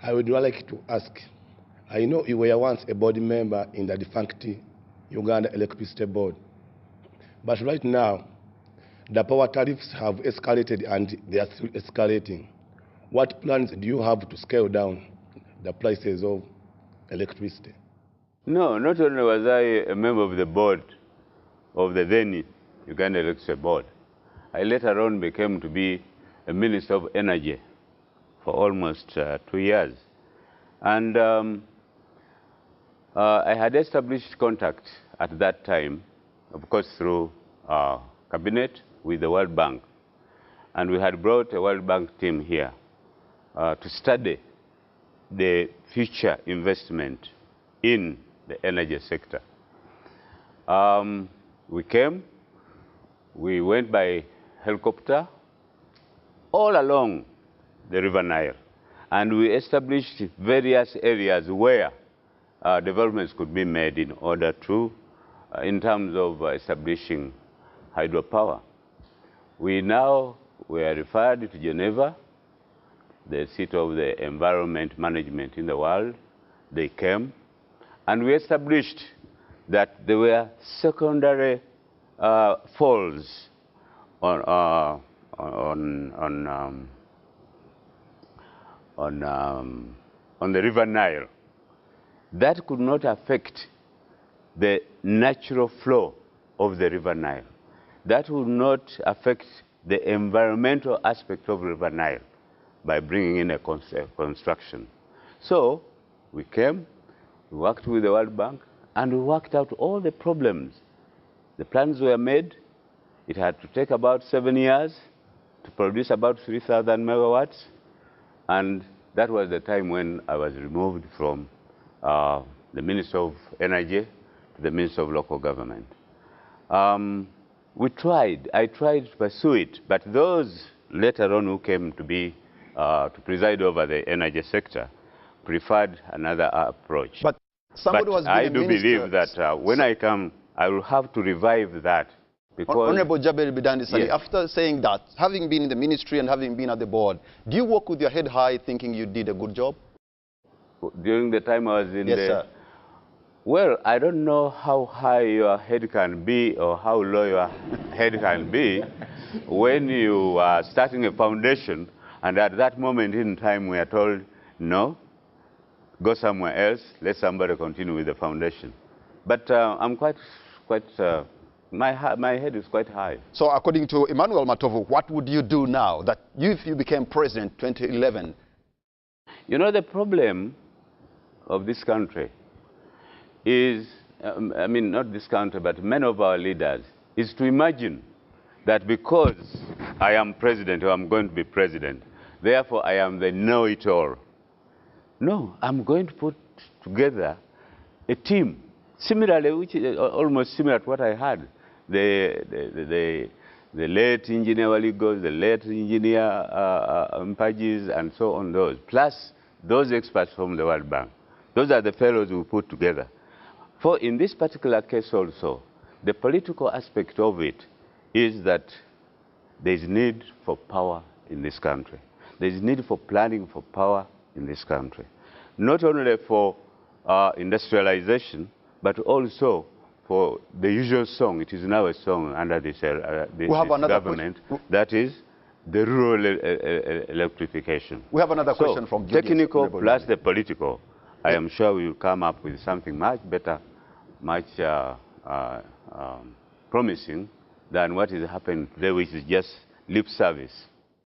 I would like to ask, I know you were once a board member in the defunct Uganda Electricity Board, but right now, the power tariffs have escalated and they are still escalating. What plans do you have to scale down the prices of electricity? No, not only was I a member of the board of the then Uganda Electricity Board, I later on became to be a Minister of Energy for almost 2 years. And I had established contact at that time, of course through cabinet with the World Bank. And we had brought a World Bank team here to study the future investment in the energy sector. We came, we went by helicopter all along the River Nile, and we established various areas where developments could be made in order to, in terms of establishing hydropower. We now were referred to Geneva, the seat of the environment management in the world. They came, and we established that there were secondary falls on the River Nile that could not affect the natural flow of the River Nile. That would not affect the environmental aspect of River Nile by bringing in a construction. So we came, we worked with the World Bank, and we worked out all the problems. The plans were made. It had to take about 7 years to produce about 3,000 megawatts. And that was the time when I was removed from the Minister of Energy to the Minister of Local Government. I tried to pursue it, but those later on who came to be, to preside over the energy sector preferred another approach. But I do believe that when I come, I will have to revive that. Because Honorable Jabir Bidandi, yes. After saying that, having been in the ministry and having been at the board, do you walk with your head high thinking you did a good job? During the time I was in Yes, sir. Well, I don't know how high your head can be or how low your head can be when you are starting a foundation, and at that moment in time we are told, no, go somewhere else, let somebody continue with the foundation. But I'm my head is quite high. So according to Emmanuel Matovu, what would you do now that if you became president 2011? You know, the problem of this country is, I mean, not this country, but many of our leaders, is to imagine that because I am president or I'm going to be president, therefore I am the know-it-all. No, I'm going to put together a team, similarly, which is almost similar to what I had. The late engineer Waligos, the late engineer Mpagis, and so on those, plus those experts from the World Bank. Those are the fellows we put together. For in this particular case also, the political aspect of it is that there is need for power in this country. There is need for planning for power in this country. Not only for industrialization, but also for the usual song. It is now a song under this government, that is the rural electrification. We have another question from Julius. Technical plus the political, I am sure we will come up with something much better, much promising than what is happening today, which is just lip service.